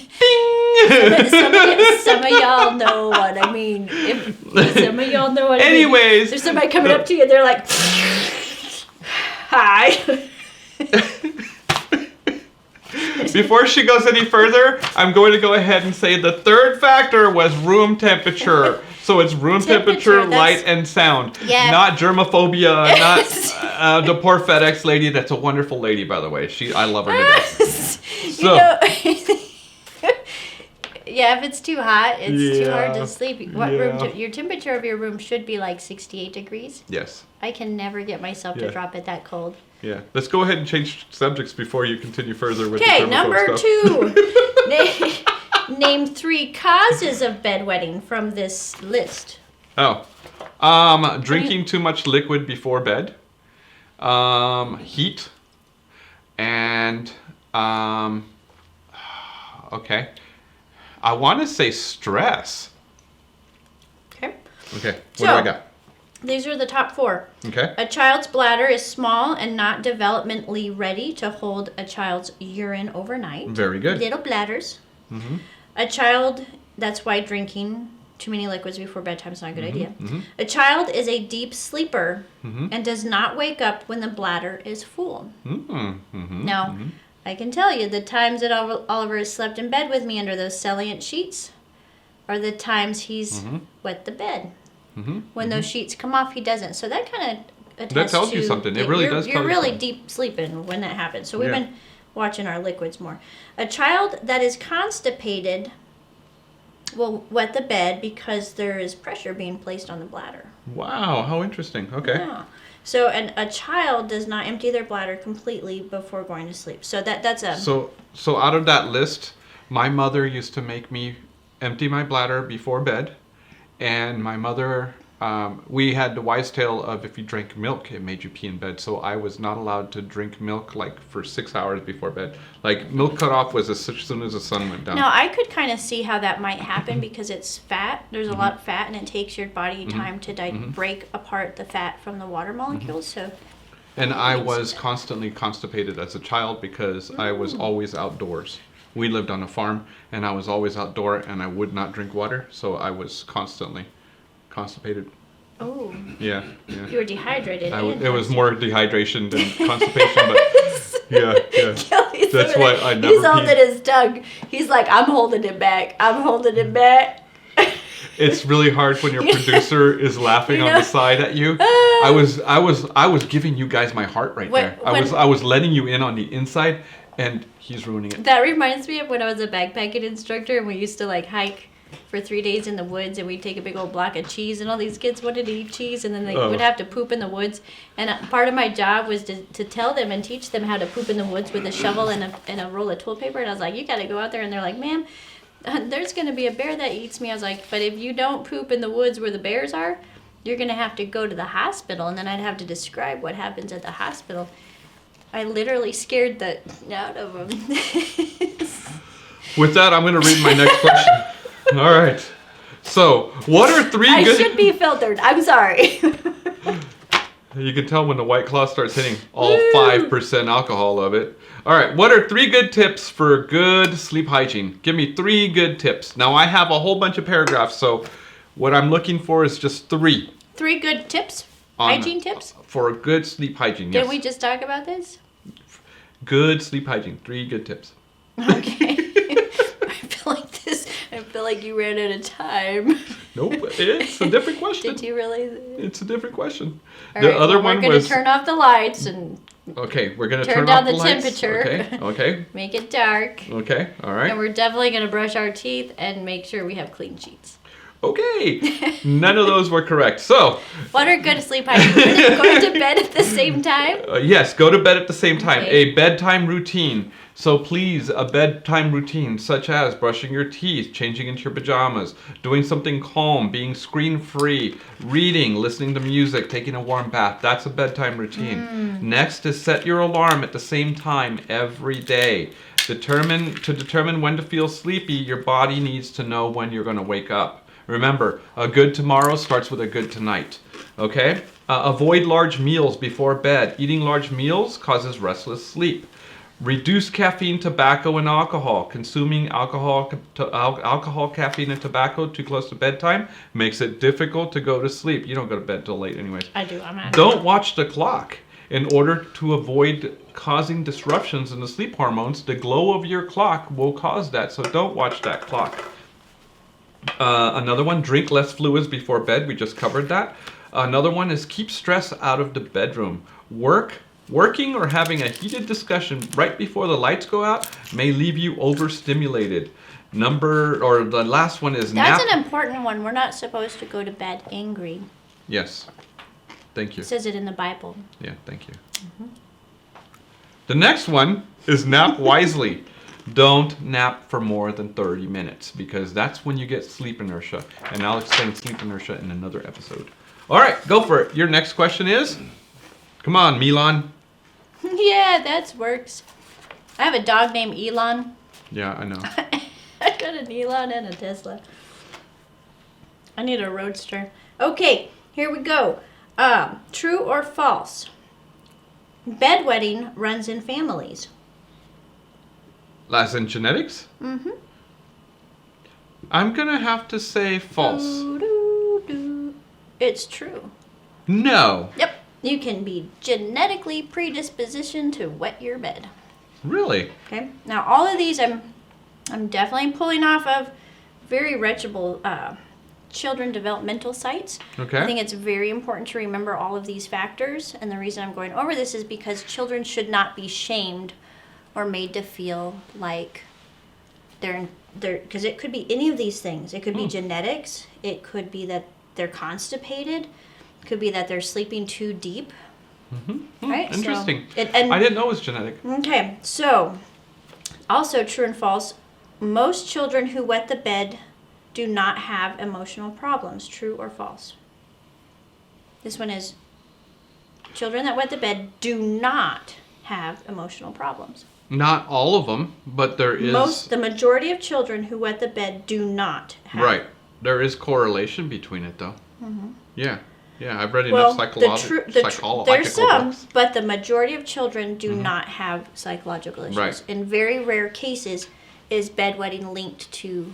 of y'all know what I mean. Some of y'all know what I mean. Anyways. There's somebody coming up to you and they're like, hi. Before she goes any further, I'm going to go ahead and say the third factor was room temperature. So it's room temperature, light, and sound. Yeah. Not germophobia, not the poor FedEx lady. That's a wonderful lady, by the way. I love her to death. So, yeah, if it's too hot, it's too hard Yeah. to sleep. Your temperature of your room should be like 68 degrees. yes. I can never get myself to Yeah. drop it that cold. Yeah. Let's go ahead and change subjects before you continue further with Okay, the germaphobe number stuff. 2. Name 3 causes of bedwetting from this list. Oh. Drinking too much liquid before bed. Heat. And, okay. I want to say stress. Okay. Okay. What So, do I got? These are the top 4. Okay. A child's bladder is small and not developmentally ready to hold a child's urine overnight. Very good. Little bladders. Mm-hmm. A child, that's why drinking too many liquids before bedtime is not a good idea. A child is a deep sleeper and does not wake up when the bladder is full. Now, I can tell you the times that Oliver has slept in bed with me under those Celiant sheets are the times he's wet the bed. When those sheets come off, he doesn't. So that kind of attests That tells to you something. It really does tell You're you really something. deep sleeping when that happens. So we've been watching our liquids more. A child that is constipated will wet the bed because there is pressure being placed on the bladder. Wow, how interesting. Okay. Yeah. So a child does not empty their bladder completely before going to sleep. So that's a... So out of that list, my mother used to make me empty my bladder before bed. And my mother, we had the wise tale of if you drank milk, it made you pee in bed. So I was not allowed to drink milk like for 6 hours before bed. Like milk cutoff was as soon as the sun went down. Now, I could kind of see how that might happen because it's fat. There's a lot of fat, and it takes your body time to break apart the fat from the water molecules. So, And I was constantly constipated as a child because I was always outdoors. We lived on a farm, and I was always outdoor, and I would not drink water, so I was constantly constipated. oh, Yeah. you were dehydrated. It was more dehydration than constipation, but yeah. Kelly's That's over why there. I never He's holding peed. his tongue. He's like, I'm holding it back. I'm holding it back. It's really hard when your producer is laughing on the side at you. I was giving you guys my heart right there. I was letting you in on the inside, and he's ruining it. That reminds me of when I was a backpacking instructor and we used to like hike for 3 days in the woods, and we'd take a big old block of cheese, and all these kids wanted to eat cheese, and then they would have to poop in the woods. And part of my job was to tell them and teach them how to poop in the woods with a shovel and a roll of toilet paper. And I was like, you got to go out there. And they're like, ma'am, there's going to be a bear that eats me. I was like, but if you don't poop in the woods where the bears are, you're going to have to go to the hospital. And then I'd have to describe what happens at the hospital. I literally scared the out of them. With that, I'm going to read my next question. All right. So, what are 3 I good... should be filtered. I'm sorry. You can tell when the White Claw starts hitting all 5% alcohol of it. All right, what are 3 good tips for good sleep hygiene? Give me 3 good tips. Now, I have a whole bunch of paragraphs, so what I'm looking for is just 3. 3 good tips? Hygiene tips? For good sleep hygiene, yes. Did we just talk about this? Good sleep hygiene, 3 good tips. Okay. I feel like you ran out of time. Nope, it's a different question. Did you really? It's a different question. All right, we're going to turn off the lights and Okay, we're going to turn turn down off the the lights. temperature. Okay. Make it dark. Okay, all right. And we're definitely going to brush our teeth and make sure we have clean sheets. Okay, none of those were correct. So, What are good sleep hygiene? Going to bed at the same time? yes, go to bed at the same time. Okay. A bedtime routine. So please, a bedtime routine such as brushing your teeth, changing into your pajamas, doing something calm, being screen-free, reading, listening to music, taking a warm bath. That's a bedtime routine. Next is set your alarm at the same time every day. To determine when to feel sleepy, your body needs to know when you're going to wake up. Remember, a good tomorrow starts with a good tonight. Okay? Avoid large meals before bed. Eating large meals causes restless sleep. Reduce caffeine, tobacco, and alcohol. Consuming alcohol, caffeine, and tobacco too close to bedtime makes it difficult to go to sleep. You don't go to bed till late anyways. I do. I'm not. Don't watch the clock. In order to avoid causing disruptions in the sleep hormones, the glow of your clock will cause that, so don't watch that clock. Another one, drink less fluids before bed. We just covered that. Another one is keep stress out of the bedroom. Working or having a heated discussion right before the lights go out may leave you overstimulated. The last one is That's an important one. We're not supposed to go to bed angry. Yes. Thank you. It says it in the Bible. Yeah, thank you. The next one is nap wisely. Don't nap for more than 30 minutes because that's when you get sleep inertia. And I'll explain sleep inertia in another episode. All right, go for it. Your next question is? Come on, Milan. Yeah, that works. I have a dog named Elon. Yeah, I know. I got an Elon and a Tesla. I need a roadster. Okay, here we go. True or false? Bedwetting runs in families. As in genetics? Mm-hmm. I'm going to have to say false. It's true. No. Yep. You can be genetically predispositioned to wet your bed. Really? Okay. Now, all of these I'm definitely pulling off of very reputable children developmental sites. Okay. I think it's very important to remember all of these factors. And the reason I'm going over this is because children should not be shamed or made to feel like they're because it could be any of these things. It could be genetics. It could be that they're constipated. It could be that they're sleeping too deep. Right? Interesting. So and I didn't know it was genetic. Okay, so also true and false. Most children who wet the bed do not have emotional problems. True or false? This one is children that wet the bed do not have emotional problems. Not all of them, but there is... The majority of children who wet the bed do not have. Right. There is correlation between it, though. Yeah. Yeah, I've read Well, enough psychological there's some, books. but the majority of children do not have psychological issues. Right. In very rare cases, is bedwetting linked to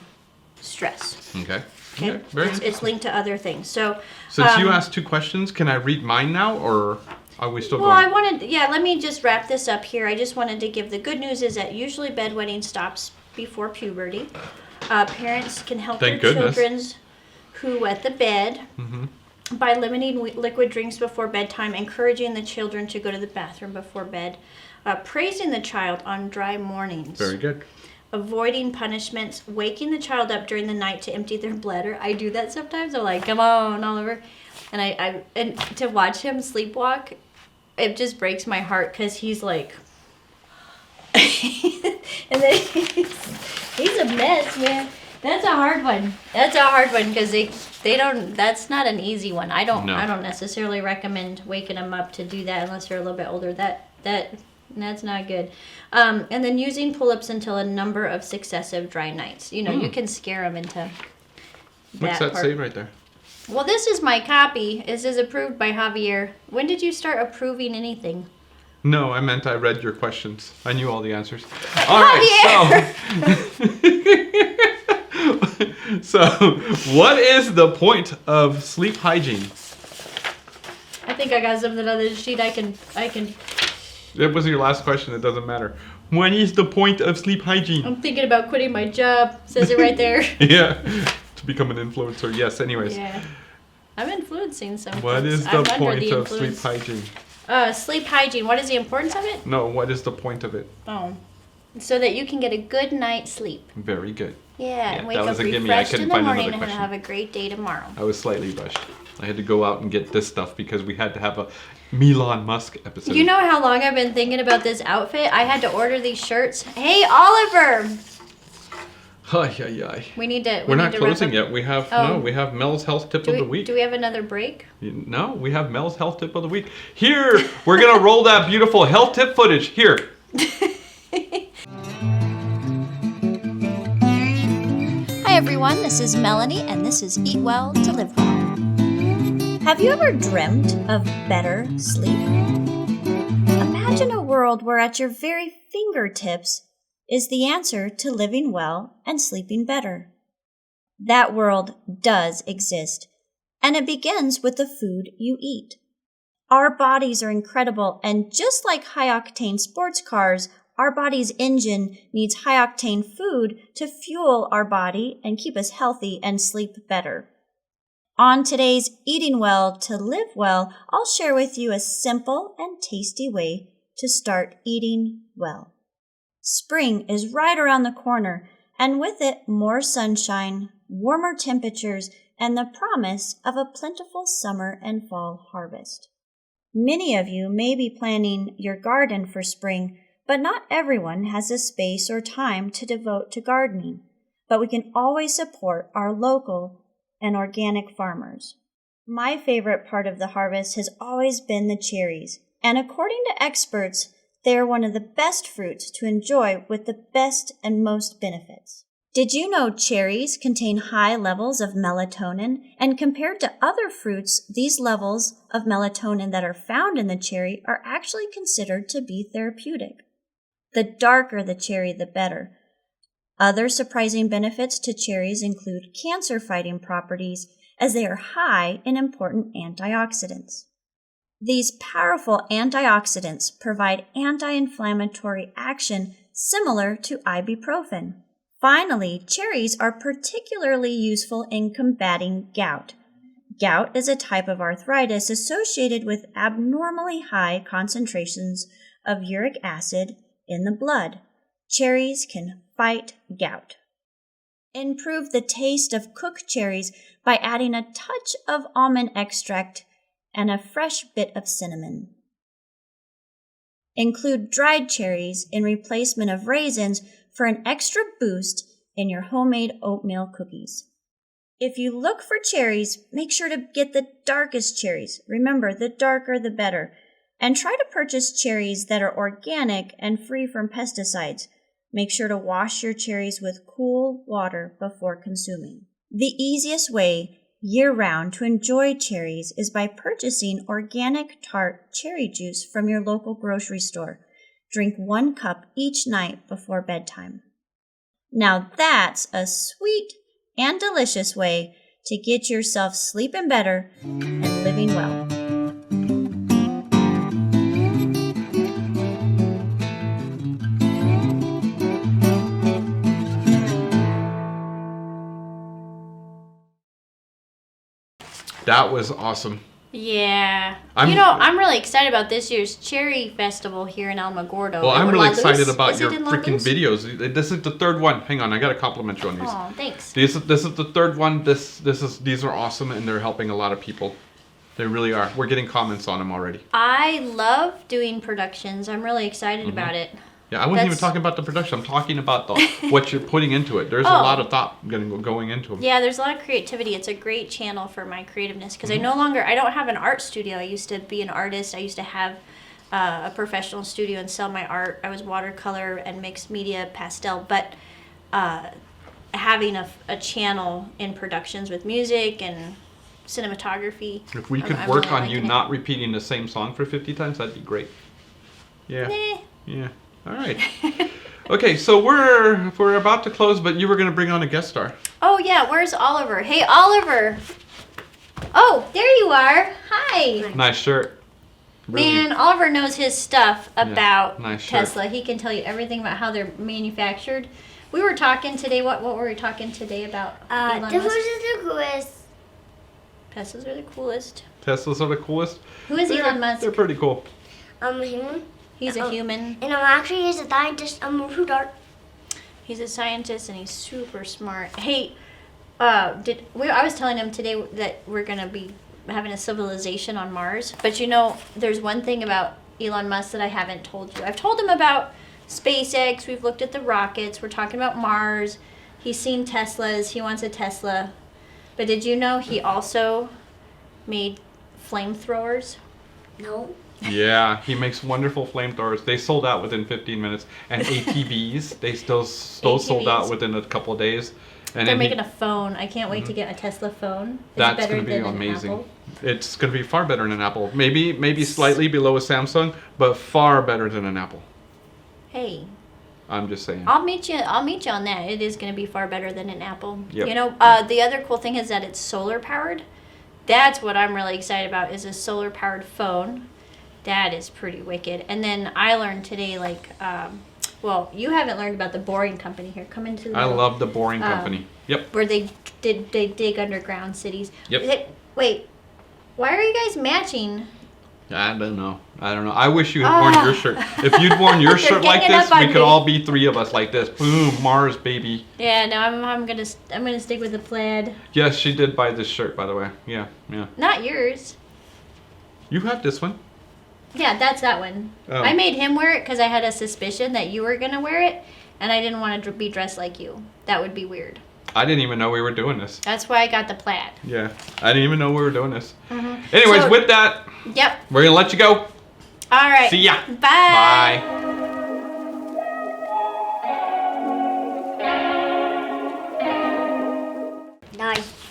stress. Okay. Okay, Okay, very it's linked to other things. So, Since you asked 2 questions, can I read mine now, or are we still well, I going? let me just wrap this up here. I just wanted to give the good news is that usually bedwetting stops before puberty. Parents can help Thank their goodness. children who wet the bed by limiting liquid drinks before bedtime, encouraging the children to go to the bathroom before bed, praising the child on dry mornings. Very good. Avoiding punishments, waking the child up during the night to empty their bladder. I do that sometimes. I'm like, come on, Oliver. And and to watch him sleepwalk, it just breaks my heart because he's like, and then he's a mess, man. That's a hard one. That's a hard one because they don't. That's not an easy one. I don't necessarily recommend waking them up to do that unless they're a little bit older. That's not good. And then using pull-ups until a number of successive dry nights. You know, you can scare them into What's that say right there? Well, this is my copy. This is approved by Javier. When did you start approving anything? No, I meant I read your questions. I knew all the answers. All right, so what is the point of sleep hygiene? I think I got something on this sheet I can. That was your last question. It doesn't matter. What is the point of sleep hygiene? I'm thinking about quitting my job. Says it right there. Yeah, to become an influencer. Yes. Anyways. Yeah. I'm influencing some. What is the point of sleep hygiene? Sleep hygiene. What is the importance of it? No. What is the point of it? Oh, so that you can get a good night's sleep. Very good. Yeah, and wake that up was a gimme. I refreshed couldn't in the find morning another and question. have a great day tomorrow. I was slightly rushed. I had to go out and get this stuff because we had to have a Elon Musk episode. You know how long I've been thinking about this outfit? I had to order these shirts. Hey, Oliver! Ay. We need to. We're not closing yet. We have Oh. we have Mel's health tip of the week. Do we have another break? No, we have Mel's health tip of the week. Here, we're gonna roll that beautiful health tip footage. Here. Hi everyone, this is Melanie and this is Eat Well to Live Well. Have you ever dreamt of better sleep? Imagine a world where at your very fingertips is the answer to living well and sleeping better. That world does exist, and it begins with the food you eat. Our bodies are incredible, and just like high-octane sports cars, our body's engine needs high-octane food to fuel our body and keep us healthy and sleep better. On today's Eating Well to Live Well, I'll share with you a simple and tasty way to start eating well. Spring is right around the corner, and with it, more sunshine, warmer temperatures, and the promise of a plentiful summer and fall harvest. Many of you may be planning your garden for spring, but not everyone has the space or time to devote to gardening. But we can always support our local and organic farmers. My favorite part of the harvest has always been the cherries, and according to experts, they are one of the best fruits to enjoy with the best and most benefits. Did you know cherries contain high levels of melatonin? And compared to other fruits, these levels of melatonin that are found in the cherry are actually considered to be therapeutic. The darker the cherry, the better. Other surprising benefits to cherries include cancer-fighting properties, as they are high in important antioxidants. These powerful antioxidants provide anti-inflammatory action similar to ibuprofen. Finally, cherries are particularly useful in combating gout. Gout is a type of arthritis associated with abnormally high concentrations of uric acid in the blood. Cherries can fight gout. Improve the taste of cooked cherries by adding a touch of almond extract and a fresh bit of cinnamon. Include dried cherries in replacement of raisins for an extra boost in your homemade oatmeal cookies. If you look for cherries, make sure to get the darkest cherries. Remember, the darker the better. And try to purchase cherries that are organic and free from pesticides. Make sure to wash your cherries with cool water before consuming. The easiest way year-round to enjoy cherries is by purchasing organic Tart cherry juice from your local grocery store. Drink 1 cup each night before bedtime. Now that's a sweet and delicious way to get yourself sleeping better and living well. That was awesome. Yeah. I'm really excited about this year's Cherry Festival here in Alamogordo. Well, I'm really excited about Is your it in La freaking Luz? videos. This is the third one. Hang on, I gotta compliment you on these. Oh, thanks. This is the third one. These are awesome, and they're helping a lot of people. They really are. We're getting comments on them already. I love doing productions. I'm really excited about it. Yeah, I wasn't even talking about the production. I'm talking about what you're putting into it. There's a lot of thought going into them. Yeah, there's a lot of creativity. It's a great channel for my creativeness because I don't have an art studio. I used to be an artist. I used to have a professional studio and sell my art. I was watercolor and mixed media pastel, but having a channel in productions with music and cinematography. If we could I'm work really on you liking it. not repeating the same song for 50 times, that'd be great. Yeah. Nah. Yeah. All right. Okay, so we're about to close, but you were going to bring on a guest star. Oh yeah, where's Oliver? Hey Oliver. Oh, there you are. Hi. Nice shirt. Really. Man, Oliver knows his stuff about nice shirt. Tesla. He can tell you everything about how they're manufactured. We were talking today. What were we talking today about? Elon Musk? the coolest. Teslas are the coolest. Teslas are the coolest. Who is Elon Musk? They're pretty cool. Human. He's a human. And actually a scientist. Who Tart. He's a scientist and he's super smart. Hey, I was telling him today that we're gonna be having a civilization on Mars. But there's one thing about Elon Musk that I haven't told you. I've told him about SpaceX. We've looked at the rockets. We're talking about Mars. He's seen Teslas. He wants a Tesla. But did you know he also made flamethrowers? No. Yeah, he makes wonderful flamethrowers. They sold out within 15 minutes. And ATVs, they still sold out within a couple of days. And they're making a phone. I can't wait to get a Tesla phone. That's going to be amazing. It's going to be far better than an Apple. Maybe slightly below a Samsung, but far better than an Apple. Hey. I'm just saying. I'll meet you on that. It is going to be far better than an Apple. Yep. The other cool thing is that it's solar powered. That's what I'm really excited about is a solar powered phone. That is pretty wicked. And then I learned today, you haven't learned about the Boring Company here. Come into the I love the Boring Company. Yep. Where they dig underground cities. Yep. Wait, why are you guys matching? I don't know. I wish you had worn your shirt. If you'd worn your shirt like this, we could all be 3 of us like this. Boom, Mars, baby. Yeah, no, I'm gonna stick with the plaid. Yes, she did buy this shirt, by the way. Yeah. Not yours. You have this one. Yeah, that's that one. Oh. I made him wear it because I had a suspicion that you were gonna wear it, and I didn't want to be dressed like you. That would be weird. I didn't even know we were doing this. That's why I got the plaid. Yeah, I didn't even know we were doing this. Mm-hmm. Anyways, with that, yep, we're gonna let you go. All right. See ya. Bye. Bye. Nice.